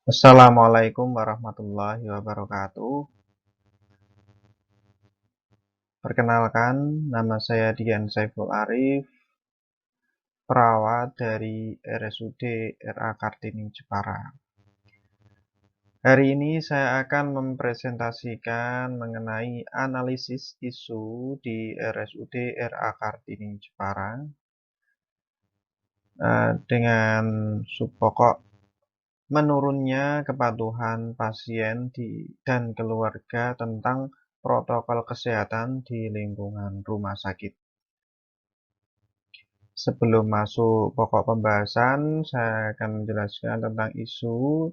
Assalamualaikum warahmatullahi wabarakatuh. Perkenalkan, nama saya Dian Saiful Arif, perawat dari RSUD RA Kartini Jepara. Hari ini saya akan mempresentasikan mengenai analisis isu di RSUD RA Kartini Jepara dengan subpokok menurunnya kepatuhan pasien dan keluarga tentang protokol kesehatan di lingkungan rumah sakit. Sebelum masuk pokok pembahasan, saya akan menjelaskan tentang isu.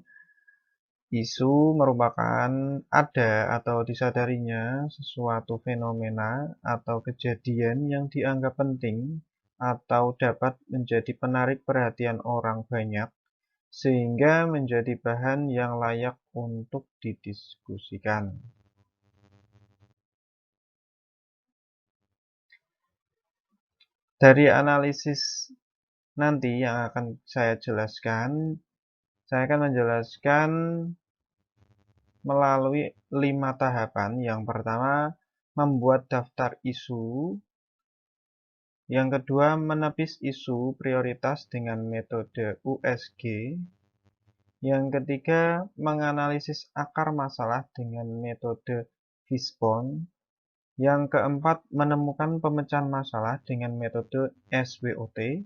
Isu merupakan ada atau disadarinya sesuatu fenomena atau kejadian yang dianggap penting atau dapat menjadi penarik perhatian orang banyak sehingga menjadi bahan yang layak untuk didiskusikan. Dari analisis nanti yang akan saya jelaskan, saya akan menjelaskan melalui 5 tahapan. Yang pertama, membuat daftar isu. Yang kedua, menepis isu prioritas dengan metode USG. Yang ketiga, menganalisis akar masalah dengan metode Fishbone. Yang keempat, menemukan pemecahan masalah dengan metode SWOT.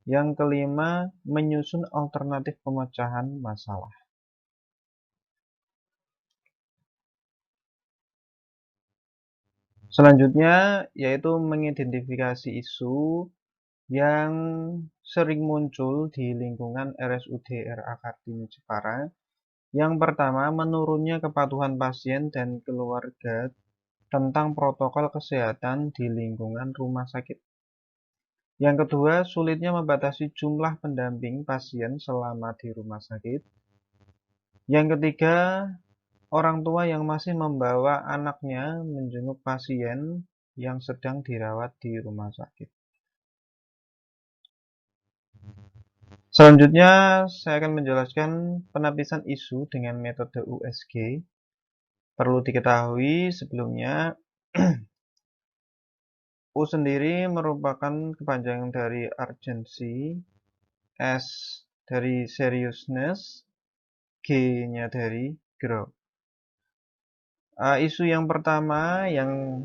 Yang kelima, menyusun alternatif pemecahan masalah. Selanjutnya, yaitu mengidentifikasi isu yang sering muncul di lingkungan RSUD RA Kartini Jepara. Yang pertama, menurunnya kepatuhan pasien dan keluarga tentang protokol kesehatan di lingkungan rumah sakit. Yang kedua, sulitnya membatasi jumlah pendamping pasien selama di rumah sakit. Yang ketiga, orang tua yang masih membawa anaknya menjenguk pasien yang sedang dirawat di rumah sakit. Selanjutnya, saya akan menjelaskan penapisan isu dengan metode USG. Perlu diketahui sebelumnya, U sendiri merupakan kepanjangan dari urgency, S dari seriousness, G-nya dari grow. Isu yang pertama yang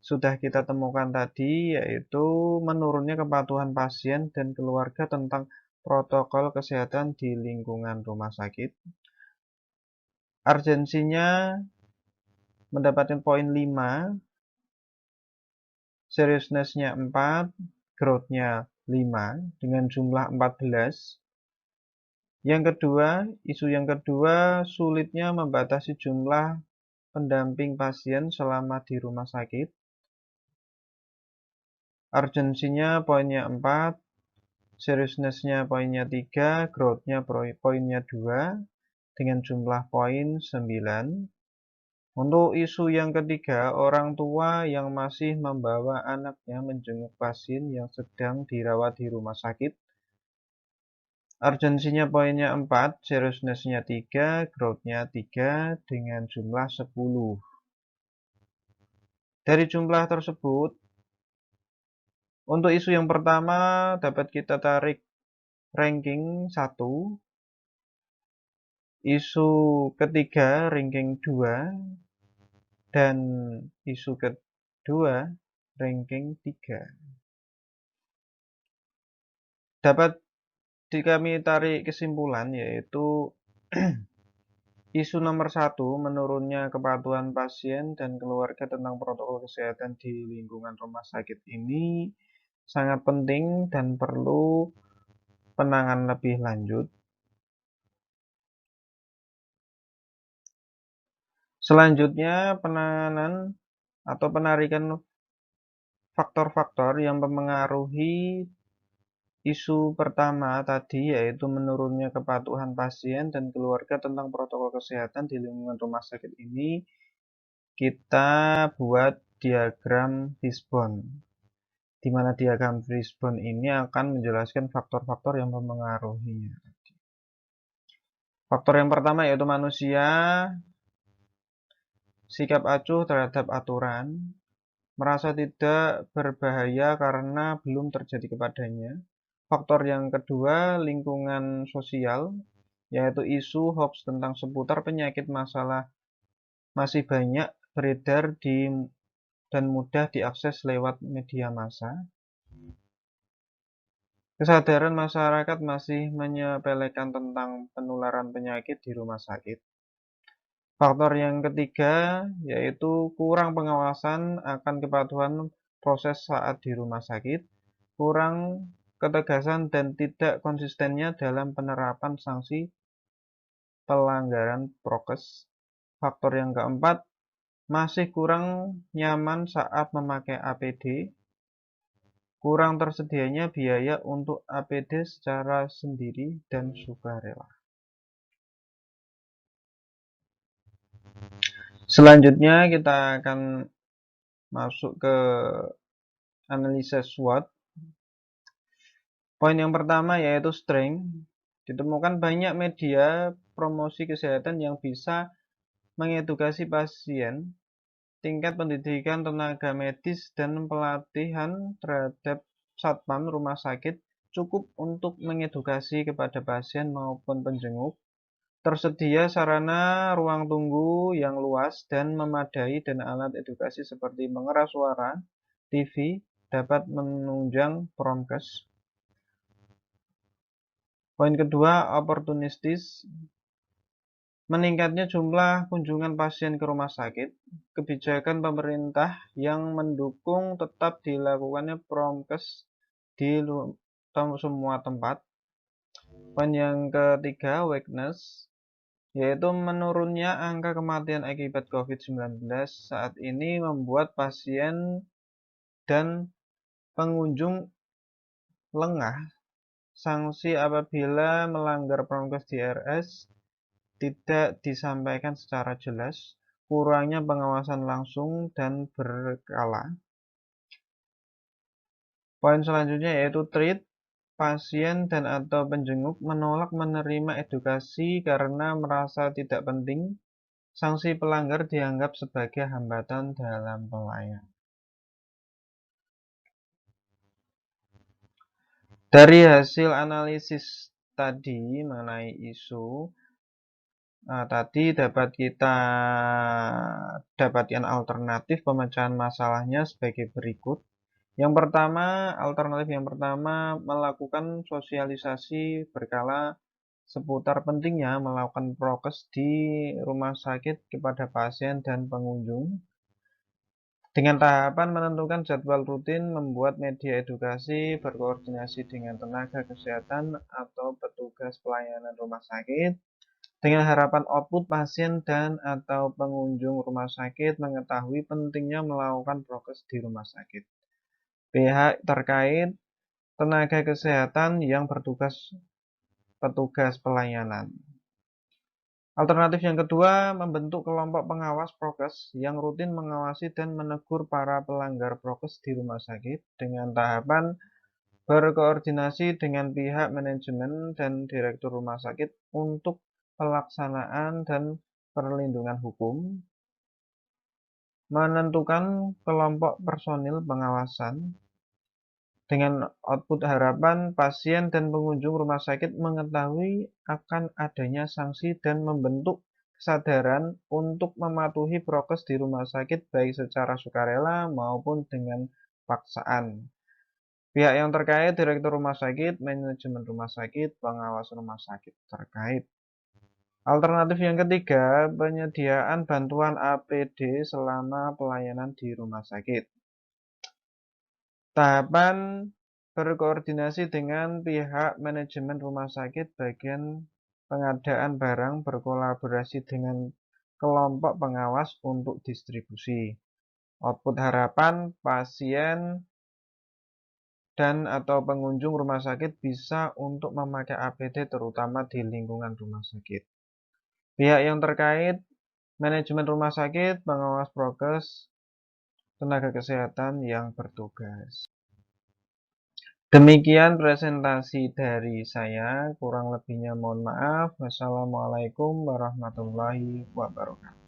sudah kita temukan tadi yaitu menurunnya kepatuhan pasien dan keluarga tentang protokol kesehatan di lingkungan rumah sakit. Urgensinya mendapatkan poin 5, seriousness-nya 4, growth-nya 5 dengan jumlah 14. Yang kedua, isu yang kedua, sulitnya membatasi jumlah pendamping pasien selama di rumah sakit. Urgensinya poinnya 4, seriousness-nya poinnya 3, growth-nya poinnya 2 dengan jumlah poin 9. Untuk isu yang ketiga, orang tua yang masih membawa anaknya menjenguk pasien yang sedang dirawat di rumah sakit. Urgensinya poinnya 4, seriousness-nya 3, growth-nya 3 dengan jumlah 10. Dari jumlah tersebut, untuk isu yang pertama dapat kita tarik ranking 1, isu ketiga ranking 2, dan isu kedua ranking 3. Dapat kami tarik kesimpulan yaitu isu nomor 1, menurunnya kepatuhan pasien dan keluarga tentang protokol kesehatan di lingkungan rumah sakit ini sangat penting dan perlu penanganan lebih lanjut. Selanjutnya, penanganan atau penarikan faktor-faktor yang mempengaruhi isu pertama tadi yaitu menurunnya kepatuhan pasien dan keluarga tentang protokol kesehatan di lingkungan rumah sakit ini, kita buat diagram Fishbone, di mana diagram Fishbone ini akan menjelaskan faktor-faktor yang mempengaruhinya. Faktor yang pertama yaitu manusia, sikap acuh terhadap aturan, merasa tidak berbahaya karena belum terjadi kepadanya. Faktor yang kedua, lingkungan sosial, yaitu isu hoax tentang seputar penyakit masalah masih banyak beredar dan mudah diakses lewat media massa. Kesadaran masyarakat masih menyepelekan tentang penularan penyakit di rumah sakit. Faktor yang ketiga yaitu kurang pengawasan akan kepatuhan proses saat di rumah sakit, kurang ketegasan dan tidak konsistennya dalam penerapan sanksi pelanggaran prokes. Faktor yang keempat, masih kurang nyaman saat memakai APD, kurang tersedianya biaya untuk APD secara sendiri dan sukarela. Selanjutnya kita akan masuk ke analisis SWOT. Poin yang pertama yaitu strength. Ditemukan banyak media promosi kesehatan yang bisa mengedukasi pasien, tingkat pendidikan tenaga medis, dan pelatihan terhadap satpam rumah sakit cukup untuk mengedukasi kepada pasien maupun penjenguk. Tersedia sarana ruang tunggu yang luas dan memadai dan alat edukasi seperti pengeras suara, TV, dapat menunjang prokes. Poin kedua, opportunistis. Meningkatnya jumlah kunjungan pasien ke rumah sakit, kebijakan pemerintah yang mendukung tetap dilakukannya prokes di semua tempat. Poin yang ketiga, weakness, yaitu menurunnya angka kematian akibat COVID-19 saat ini membuat pasien dan pengunjung lengah. Sanksi apabila melanggar prokes di RS tidak disampaikan secara jelas, kurangnya pengawasan langsung dan berkala. Poin selanjutnya yaitu treat. Pasien dan atau penjenguk menolak menerima edukasi karena merasa tidak penting. Sanksi pelanggar dianggap sebagai hambatan dalam pelayanan. Dari hasil analisis tadi mengenai isu tadi dapat kita dapatkan alternatif pemecahan masalahnya sebagai berikut. Alternatif yang pertama melakukan sosialisasi berkala seputar pentingnya melakukan prokes di rumah sakit kepada pasien dan pengunjung. Dengan tahapan menentukan jadwal rutin, membuat media edukasi, berkoordinasi dengan tenaga kesehatan atau petugas pelayanan rumah sakit, dengan harapan output pasien dan atau pengunjung rumah sakit mengetahui pentingnya melakukan prokes di rumah sakit. Pihak terkait, tenaga kesehatan yang bertugas petugas pelayanan. Alternatif yang kedua, membentuk kelompok pengawas prokes yang rutin mengawasi dan menegur para pelanggar prokes di rumah sakit dengan tahapan berkoordinasi dengan pihak manajemen dan direktur rumah sakit untuk pelaksanaan dan perlindungan hukum, menentukan kelompok personil pengawasan, dengan output harapan pasien dan pengunjung rumah sakit mengetahui akan adanya sanksi dan membentuk kesadaran untuk mematuhi prokes di rumah sakit baik secara sukarela maupun dengan paksaan. Pihak yang terkait, direktur rumah sakit, manajemen rumah sakit, pengawas rumah sakit terkait. Alternatif yang ketiga, penyediaan bantuan APD selama pelayanan di rumah sakit. Tahapan berkoordinasi dengan pihak manajemen rumah sakit bagian pengadaan barang, berkolaborasi dengan kelompok pengawas untuk distribusi. Output harapan pasien dan atau pengunjung rumah sakit bisa untuk memakai APD terutama di lingkungan rumah sakit. Pihak yang terkait, manajemen rumah sakit, pengawas prokes, tenaga kesehatan yang bertugas. Demikian presentasi dari saya, kurang lebihnya mohon maaf. Wassalamualaikum warahmatullahi wabarakatuh.